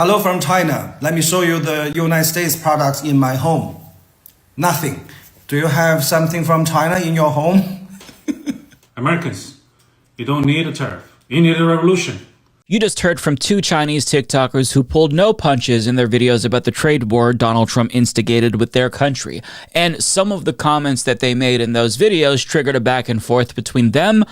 Hello from China. Let me show you the United States products in my home. Nothing. Do you have something from China in your home? Americans, you don't need a tariff. You need a revolution. You just heard from two Chinese TikTokers who pulled no punches in their videos about the trade war Donald Trump instigated with their country. And some of the comments that they made in those videos triggered a back and forth between them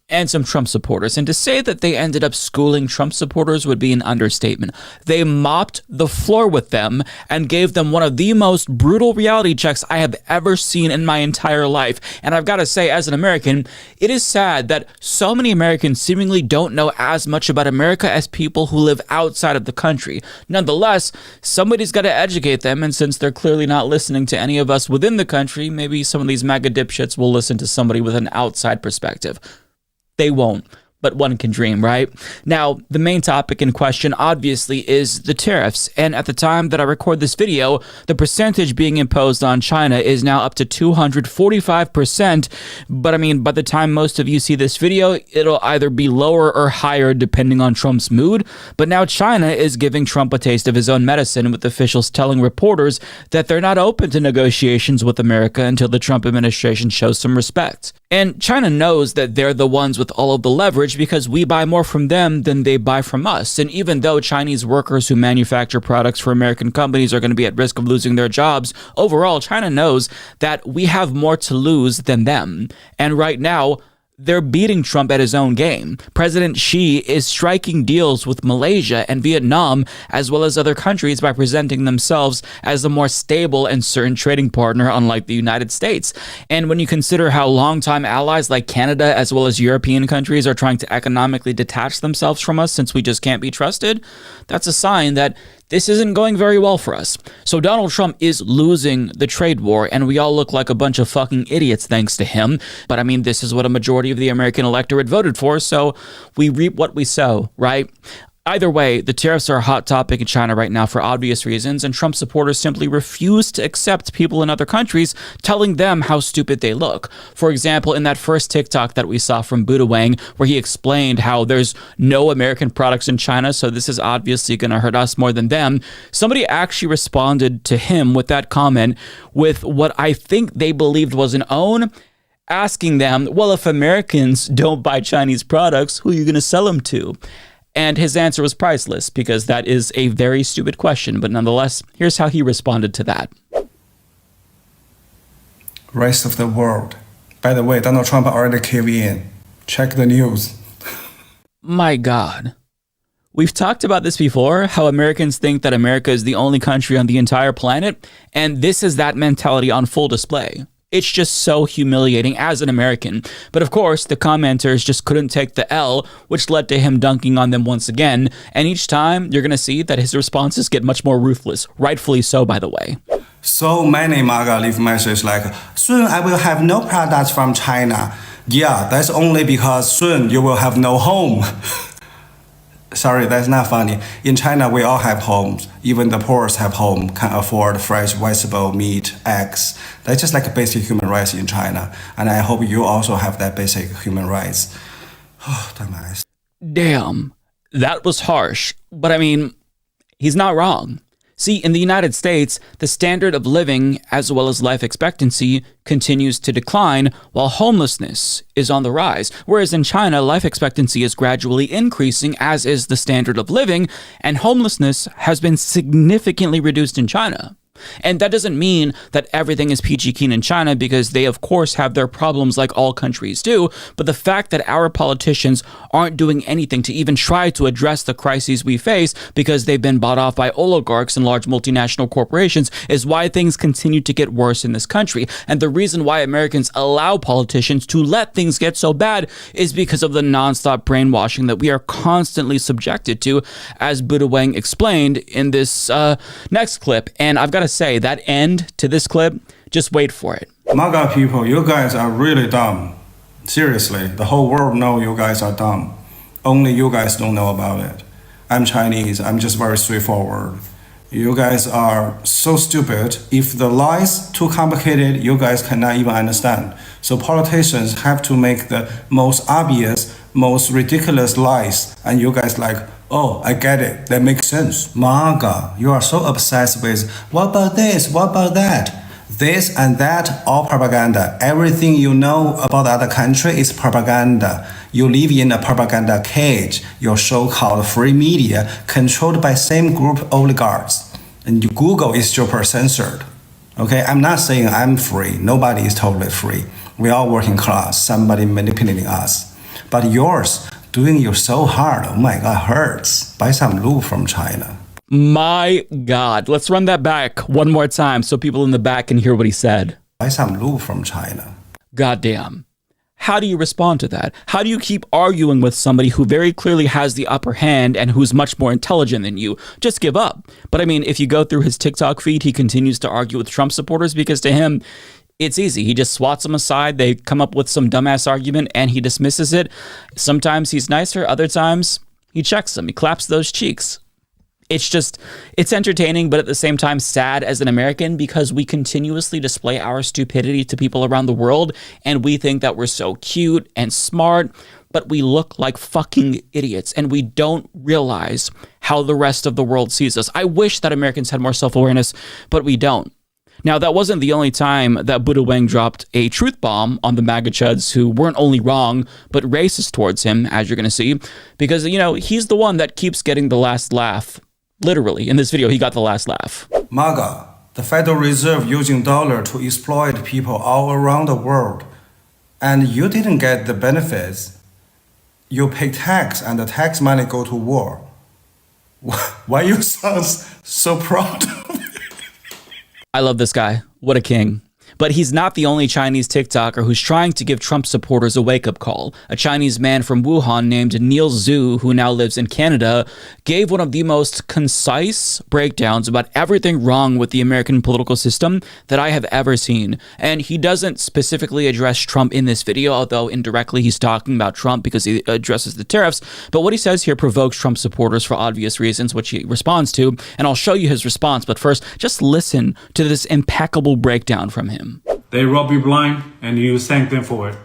and some Trump supporters. And to say that they ended up schooling Trump supporters would be an understatement. They mopped the floor with them and gave them one of the most brutal reality checks I have ever seen in my entire life. And I've got to say, as an American, it is sad that so many Americans seemingly don't know as much about America as people who live outside of the country. Nonetheless, somebody's got to educate them, and since they're clearly not listening to any of us within the country, maybe some of these MAGA dipshits will listen to somebody with an outside perspective. They won't, but one can dream, right? Now, the main topic in question, obviously, is the tariffs. And at the time that I record this video, the percentage being imposed on China is now up to 245%. But I mean, by the time most of you see this video, it'll either be lower or higher depending on Trump's mood. But now China is giving Trump a taste of his own medicine, with officials telling reporters that they're not open to negotiations with America until the Trump administration shows some respect. And China knows that they're the ones with all of the leverage because we buy more from them than they buy from us. And even though Chinese workers who manufacture products for American companies are going to be at risk of losing their jobs, overall, China knows that we have more to lose than them. And right now, they're beating Trump at his own game. President Xi is striking deals with Malaysia and Vietnam, as well as other countries, by presenting themselves as a more stable and certain trading partner, unlike the United States. And when you consider how longtime allies like Canada, as well as European countries, are trying to economically detach themselves from us since we just can't be trusted, that's a sign that this isn't going very well for us. So Donald Trump is losing the trade war, and we all look like a bunch of fucking idiots thanks to him. But I mean, this is what a majority of the American electorate voted for, so we reap what we sow, right? Either way, the tariffs are a hot topic in China right now for obvious reasons, and Trump supporters simply refuse to accept people in other countries telling them how stupid they look. For example, in that first TikTok that we saw from Buddha Wang, where he explained how there's no American products in China, so this is obviously going to hurt us more than them, somebody actually responded to him with that comment with what I think they believed was an own, asking them, well, if Americans don't buy Chinese products, who are you going to sell them to? And his answer was priceless, because that is a very stupid question. But nonetheless, here's how he responded to that. Rest of the world. By the way, Donald Trump already caved in. Check the news. My God. We've talked about this before, how Americans think that America is the only country on the entire planet. And this is that mentality on full display. It's just so humiliating as an American. But of course, the commenters just couldn't take the L, which led to him dunking on them once again. And each time, you're going to see that his responses get much more ruthless. Rightfully so, by the way. So many MAGA leave messages like, soon I will have no products from China. Yeah, that's only because soon you will have no home. Sorry, that's not funny. In China, we all have homes. Even the poorest have home, can afford fresh vegetable, meat, eggs. That's just like basic human rights in China. And I hope you also have that basic human rights. Oh, damn, that was harsh. But I mean, he's not wrong. See, in the United States, the standard of living, as well as life expectancy, continues to decline, while homelessness is on the rise. Whereas in China, life expectancy is gradually increasing, as is the standard of living, and homelessness has been significantly reduced in China. And that doesn't mean that everything is peachy keen in China, because they, of course, have their problems like all countries do. But the fact that our politicians aren't doing anything to even try to address the crises we face because they've been bought off by oligarchs and large multinational corporations is why things continue to get worse in this country. And the reason why Americans allow politicians to let things get so bad is because of the nonstop brainwashing that we are constantly subjected to, as Buddha Wang explained in this next clip. And I've got to say, that end to this clip, just wait for it. MAGA people, you guys are really dumb. Seriously, the whole world knows you guys are dumb. Only you guys don't know about it. I'm Chinese, I'm just very straightforward. You guys are so stupid. If the lies too complicated, you guys cannot even understand. So politicians have to make the most obvious, most ridiculous lies, and you guys like, Oh, I get it. That makes sense. MAGA, you are so obsessed with what about this, what about that? This and that, all propaganda. Everything you know about the other country is propaganda. You live in a propaganda cage. Your so-called free media controlled by same group oligarchs. And Google is super censored. Okay, I'm not saying I'm free. Nobody is totally free. We all working class. Somebody manipulating us. But yours, doing you so hard. Oh my God, hurts. Buy some lube from China. My God. Let's run that back one more time so people in the back can hear what he said. Buy some lube from China. Goddamn. How do you respond to that? How do you keep arguing with somebody who very clearly has the upper hand and who's much more intelligent than you? Just give up. But I mean, if you go through his TikTok feed, he continues to argue with Trump supporters because to him, it's easy. He just swats them aside. They come up with some dumbass argument and he dismisses it. Sometimes he's nicer. Other times he checks them. He claps those cheeks. It's entertaining, but at the same time sad as an American because we continuously display our stupidity to people around the world and we think that we're so cute and smart, but we look like fucking idiots and we don't realize how the rest of the world sees us. I wish that Americans had more self-awareness, but we don't. Now, that wasn't the only time that Buddha Wang dropped a truth bomb on the MAGA chuds who weren't only wrong, but racist towards him, as you're going to see, because, you know, he's the one that keeps getting the last laugh. Literally, in this video, he got the last laugh. MAGA, the Federal Reserve using dollar to exploit people all around the world. And you didn't get the benefits. You pay tax and the tax money go to war. Why you sound so proud? I love this guy. What a king. But he's not the only Chinese TikToker who's trying to give Trump supporters a wake-up call. A Chinese man from Wuhan named Neil Zhu, who now lives in Canada, gave one of the most concise breakdowns about everything wrong with the American political system that I have ever seen. And he doesn't specifically address Trump in this video, although indirectly he's talking about Trump because he addresses the tariffs. But what he says here provokes Trump supporters for obvious reasons, which he responds to. And I'll show you his response. But first, just listen to this impeccable breakdown from him. They rob you blind and you thank them for it.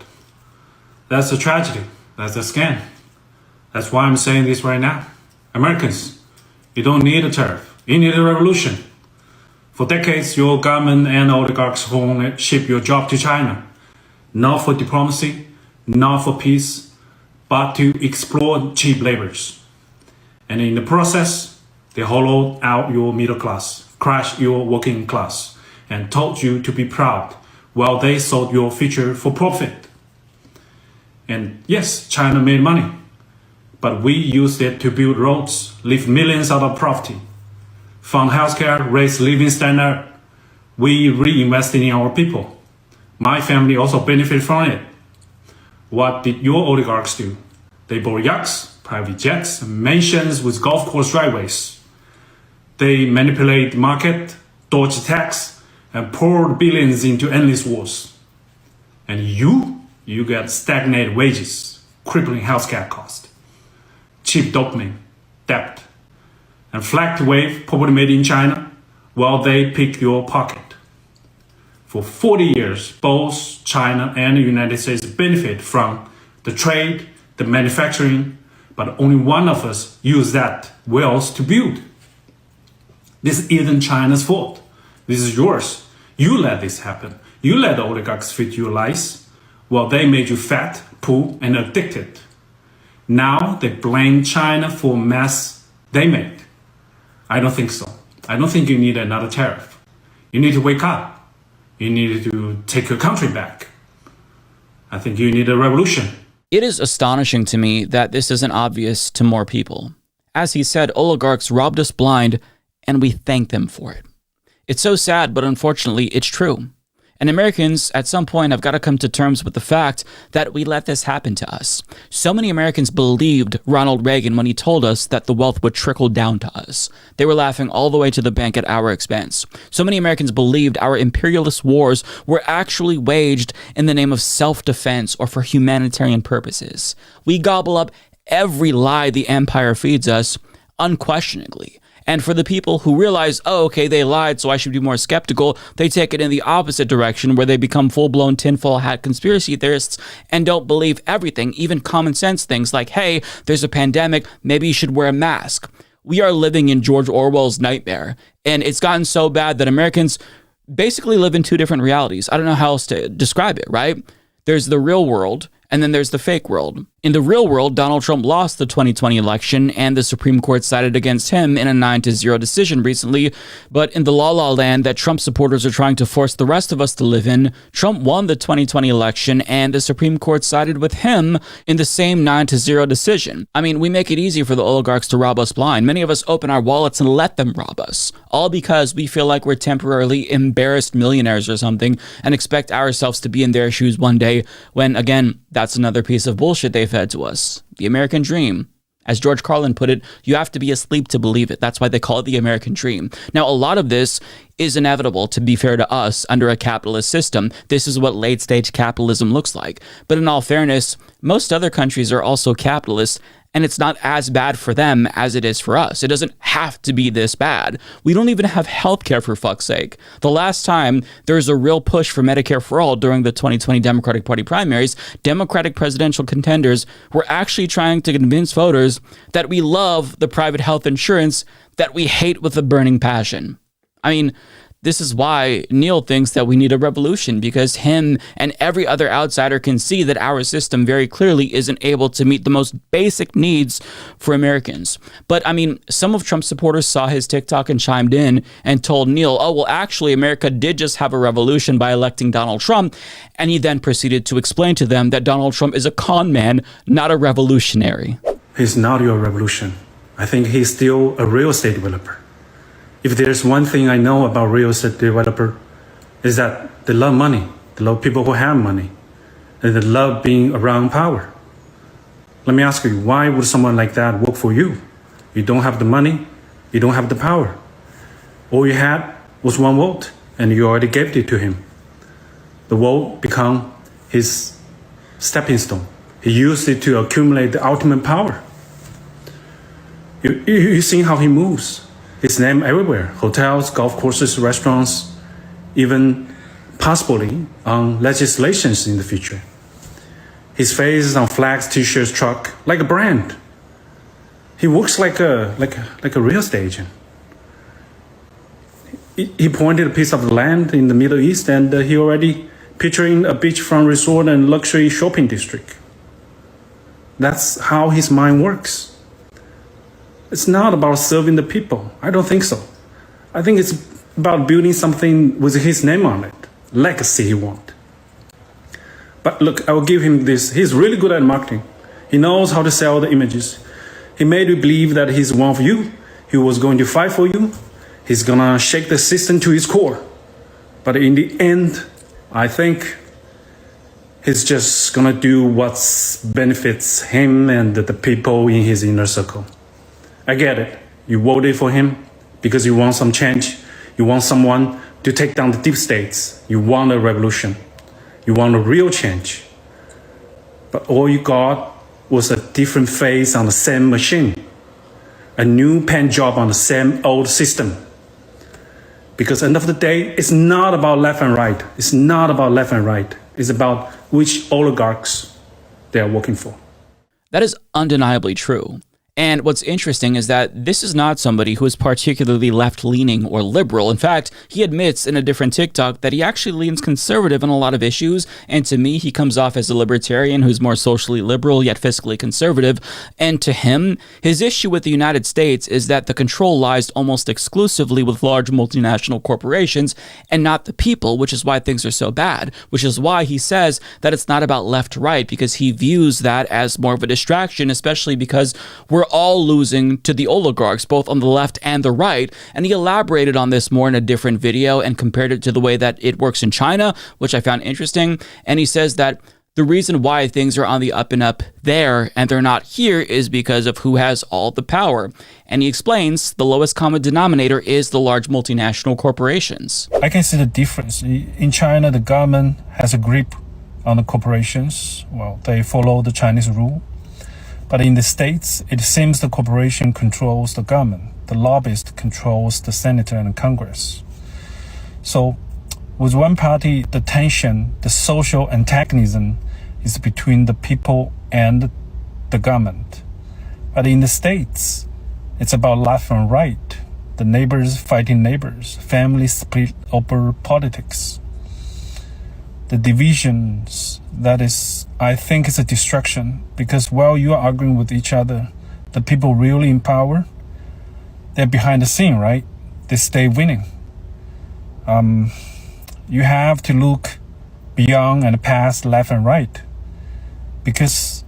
That's a tragedy. That's a scam. That's why I'm saying this right now. Americans, you don't need a tariff. You need a revolution. For decades, your government and oligarchs only ship your job to China. Not for diplomacy, not for peace, but to exploit cheap laborers. And in the process, they hollow out your middle class, crush your working class, and taught you to be proud while they sold your future for profit. And yes, China made money, but we used it to build roads, lift millions out of poverty, fund healthcare, raise living standard. We reinvested in our people. My family also benefited from it. What did your oligarchs do? They bought yachts, private jets, mansions with golf course driveways. They manipulate the market, dodge tax, and poured billions into endless wars. And you get stagnant wages, crippling healthcare cost, cheap dopamine, debt, and flag wave poverty made in China while they pick your pocket. For 40 years, both China and the United States benefit from the trade, the manufacturing, but only one of us use that wealth to build. This isn't China's fault. This is yours. You let this happen. You let the oligarchs feed you lies while they made you fat, poor, and addicted. Now they blame China for mess they made. I don't think so. I don't think you need another tariff. You need to wake up. You need to take your country back. I think you need a revolution. It is astonishing to me that this isn't obvious to more people. As he said, oligarchs robbed us blind, and we thank them for it. It's so sad, but unfortunately, it's true. And Americans, at some point, have got to come to terms with the fact that we let this happen to us. So many Americans believed Ronald Reagan when he told us that the wealth would trickle down to us. They were laughing all the way to the bank at our expense. So many Americans believed our imperialist wars were actually waged in the name of self-defense or for humanitarian purposes. We gobble up every lie the empire feeds us unquestioningly. And for the people who realize, oh, okay, they lied, so I should be more skeptical, they take it in the opposite direction where they become full-blown tinfoil hat conspiracy theorists and don't believe everything, even common sense things like, hey, there's a pandemic, maybe you should wear a mask. We are living in George Orwell's nightmare, and it's gotten so bad that Americans basically live in two different realities. I don't know how else to describe it, right? There's the real world, and then there's the fake world. In the real world, Donald Trump lost the 2020 election, and the Supreme Court sided against him in a 9-0 decision recently. But in the la-la land that Trump supporters are trying to force the rest of us to live in, Trump won the 2020 election, and the Supreme Court sided with him in the same 9-0 decision. I mean, we make it easy for the oligarchs to rob us blind. Many of us open our wallets and let them rob us, all because we feel like we're temporarily embarrassed millionaires or something and expect ourselves to be in their shoes one day, when, again, that's another piece of bullshit they fed to us. The American dream. As George Carlin put it, you have to be asleep to believe it. That's why they call it the American dream. Now, a lot of this is inevitable, to be fair to us, under a capitalist system. This is what late-stage capitalism looks like. But in all fairness, most other countries are also capitalist, and it's not as bad for them as it is for us. It doesn't have to be this bad. We don't even have healthcare, for fuck's sake. The last time there was a real push for Medicare for all during the 2020 Democratic Party primaries, Democratic presidential contenders were actually trying to convince voters that we love the private health insurance that we hate with a burning passion. I mean, this is why Neil thinks that we need a revolution, because him and every other outsider can see that our system very clearly isn't able to meet the most basic needs for Americans. But I mean, some of Trump's supporters saw his TikTok and chimed in and told Neil, oh, well, actually, America did just have a revolution by electing Donald Trump. And he then proceeded to explain to them that Donald Trump is a con man, not a revolutionary. He's not your revolution. I think he's still a real estate developer. If there's one thing I know about real estate developer, is that they love money. They love people who have money. And they love being around power. Let me ask you, why would someone like that work for you? You don't have the money. You don't have the power. All you had was one vote, and you already gave it to him. The vote became his stepping stone. He used it to accumulate the ultimate power. You've seen how he moves. His name everywhere, hotels, golf courses, restaurants, even possibly on legislations in the future. His face is on flags, t-shirts, truck, like a brand. He works like a real estate agent. He pointed a piece of land in the Middle East, and he already picturing a beachfront resort and luxury shopping district. That's how his mind works. It's not about serving the people. I don't think so. I think it's about building something with his name on it. Legacy he wants. But look, I will give him this. He's really good at marketing. He knows how to sell the images. He made you believe that he's one of you. He was going to fight for you. He's gonna shake the system to its core. But in the end, I think he's just gonna do what benefits him and the people in his inner circle. I get it. You voted for him because you want some change. You want someone to take down the deep states. You want a revolution. You want a real change. But all you got was a different face on the same machine. A new pen job on the same old system. Because at the end of the day, it's not about left and right. It's not about left and right. It's about which oligarchs they are working for. That is undeniably true. And what's interesting is that this is not somebody who is particularly left-leaning or liberal. In fact, he admits in a different TikTok that he actually leans conservative on a lot of issues, and to me, he comes off as a libertarian who's more socially liberal yet fiscally conservative. And to him, his issue with the United States is that the control lies almost exclusively with large multinational corporations and not the people, which is why things are so bad, which is why he says that it's not about left-right, because he views that as more of a distraction, especially because we're all losing to the oligarchs, both on the left and the right. And he elaborated on this more in a different video and compared it to the way that it works in China, which I found interesting. And he says that the reason why things are on the up and up there and they're not here is because of who has all the power. And he explains the lowest common denominator is the large multinational corporations. I can see the difference. In China, the government has a grip on the corporations. Well, they follow the Chinese rule. But in the States, it seems the corporation controls the government. the lobbyist controls the Senate and Congress. So with one party, the tension, the social antagonism is between the people and the government. But in the States, it's about left and right, the neighbors fighting neighbors, families split over politics. The divisions, I think is a distraction, because while you are arguing with each other, the people really in power, they're behind the scene, right? They stay winning. You have to look beyond and past left and right, because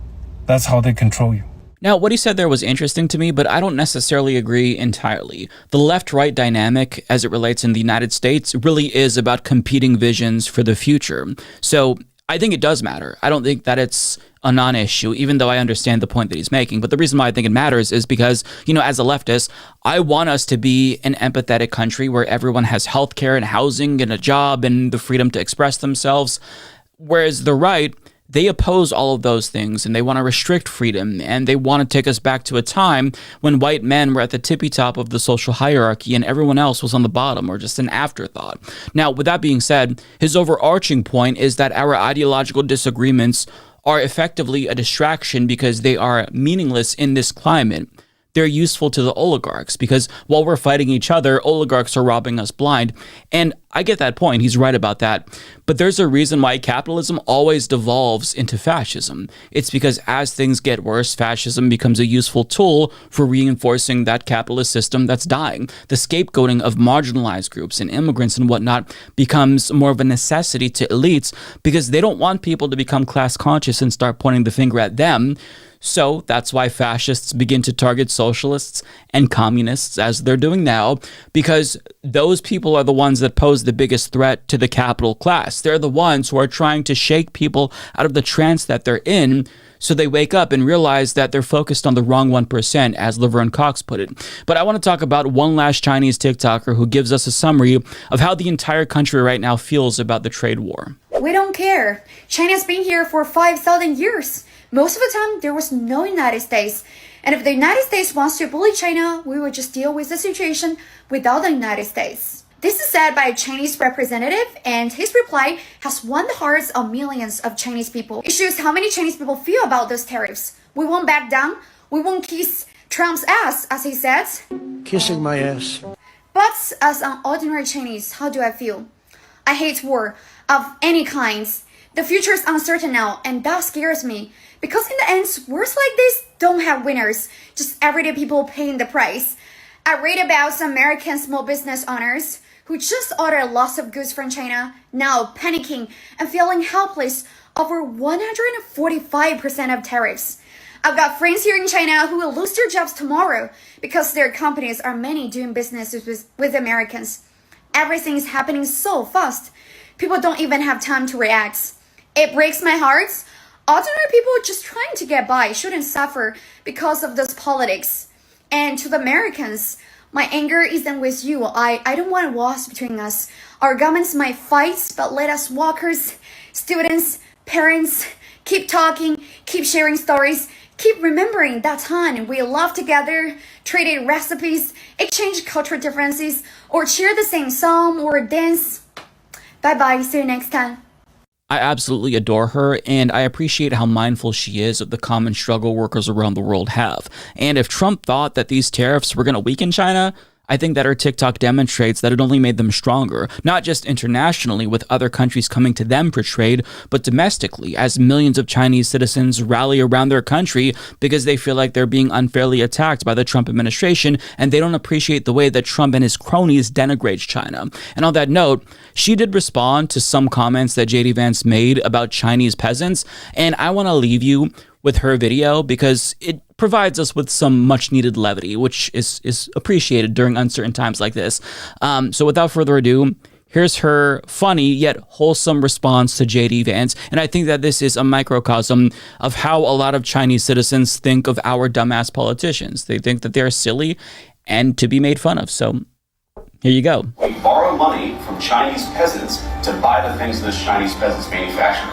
that's how they control you. Now, what he said there was interesting to me, but I don't necessarily agree entirely. The left-right dynamic, as it relates in the United States, really is about competing visions for the future. So I think it does matter. I don't think that it's a non-issue, even though I understand the point that he's making. But the reason why I think it matters is because, as a leftist, I want us to be an empathetic country where everyone has healthcare and housing and a job and the freedom to express themselves. Whereas the right, they oppose all of those things, and they want to restrict freedom, and they want to take us back to a time when white men were at the tippy top of the social hierarchy and everyone else was on the bottom, or just an afterthought. Now, with that being said, his overarching point is that our ideological disagreements are effectively a distraction because they are meaningless in this climate. They're useful to the oligarchs because while we're fighting each other, oligarchs are robbing us blind. And I get that point. He's right about that. But there's a reason why capitalism always devolves into fascism. It's because as things get worse, fascism becomes a useful tool for reinforcing that capitalist system that's dying. The scapegoating of marginalized groups and immigrants and whatnot becomes more of a necessity to elites because they don't want people to become class conscious and start pointing the finger at them. So that's why fascists begin to target socialists and communists as they're doing now, because those people are the ones that pose the biggest threat to the capital class. They're the ones who are trying to shake people out of the trance that they're in so they wake up and realize that they're focused on the wrong 1%, as Laverne Cox put it. But I want to talk about one last Chinese TikToker who gives us a summary of how the entire country right now feels about the trade war. We don't care. China's been here for 5,000 years. Most of the time, there was no United States. And if the United States wants to bully China, we will just deal with the situation without the United States. This is said by a Chinese representative, and his reply has won the hearts of millions of Chinese people. It shows how many Chinese people feel about those tariffs. We won't back down. We won't kiss Trump's ass, as he says. Kissing my ass. But as an ordinary Chinese, how do I feel? I hate war of any kinds. The future is uncertain now, and that scares me. Because in the end, wars like this don't have winners, just everyday people paying the price. I read about some American small business owners who just ordered lots of goods from China, now panicking and feeling helpless over 145% of tariffs. I've got friends here in China who will lose their jobs tomorrow because their companies are many doing business with Americans. Everything is happening so fast. People don't even have time to react. It breaks my heart. Ordinary people just trying to get by shouldn't suffer because of this politics. And to the Americans, my anger isn't with you. I don't want wars between us. Our governments might fight, but let us workers, students, parents, keep talking, keep sharing stories, keep remembering that time we laughed together, traded recipes, exchanged cultural differences, or cheer the same song or dance. Bye-bye, see you next time. I absolutely adore her, and I appreciate how mindful she is of the common struggle workers around the world have. And if Trump thought that these tariffs were going to weaken China, I think that her TikTok demonstrates that it only made them stronger, not just internationally with other countries coming to them for trade, but domestically as millions of Chinese citizens rally around their country because they feel like they're being unfairly attacked by the Trump administration and they don't appreciate the way that Trump and his cronies denigrate China. And on that note, she did respond to some comments that JD Vance made about Chinese peasants, and I want to leave you with her video because it provides us with some much needed levity, which is appreciated during uncertain times like this. So without further ado, here's her funny yet wholesome response to JD Vance. And I think that this is a microcosm of how a lot of Chinese citizens think of our dumbass politicians. They think that they're silly and to be made fun of. So here you go. We borrow money from Chinese peasants to buy the things those Chinese peasants manufacture.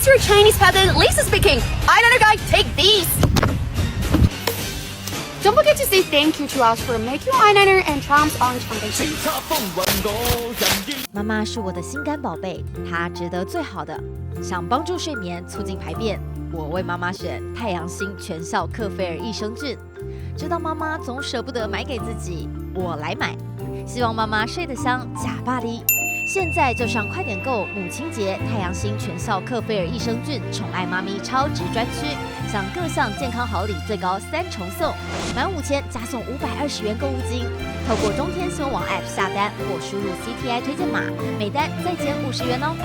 is your Chinese peasant Lisa speaking. Eyeliner guy, take these. Don't forget to say thank you to us for making your eyeliner and Trump's orange foundation. 妈妈是我的心肝宝贝，她值得最好的。想帮助睡眠、促进排便，我为妈妈选太阳星全效克菲尔益生菌。知道妈妈总舍不得买给自己，我来买。希望妈妈睡得香，假巴黎。现在就上快点购母亲节太阳星全效克菲尔益生菌宠爱妈咪超值专区，享各项健康好礼最高3重送，满5000加送520元购物金。透过中天新闻网 App 下单或输入 CTI 推荐码，每单再减50元哦。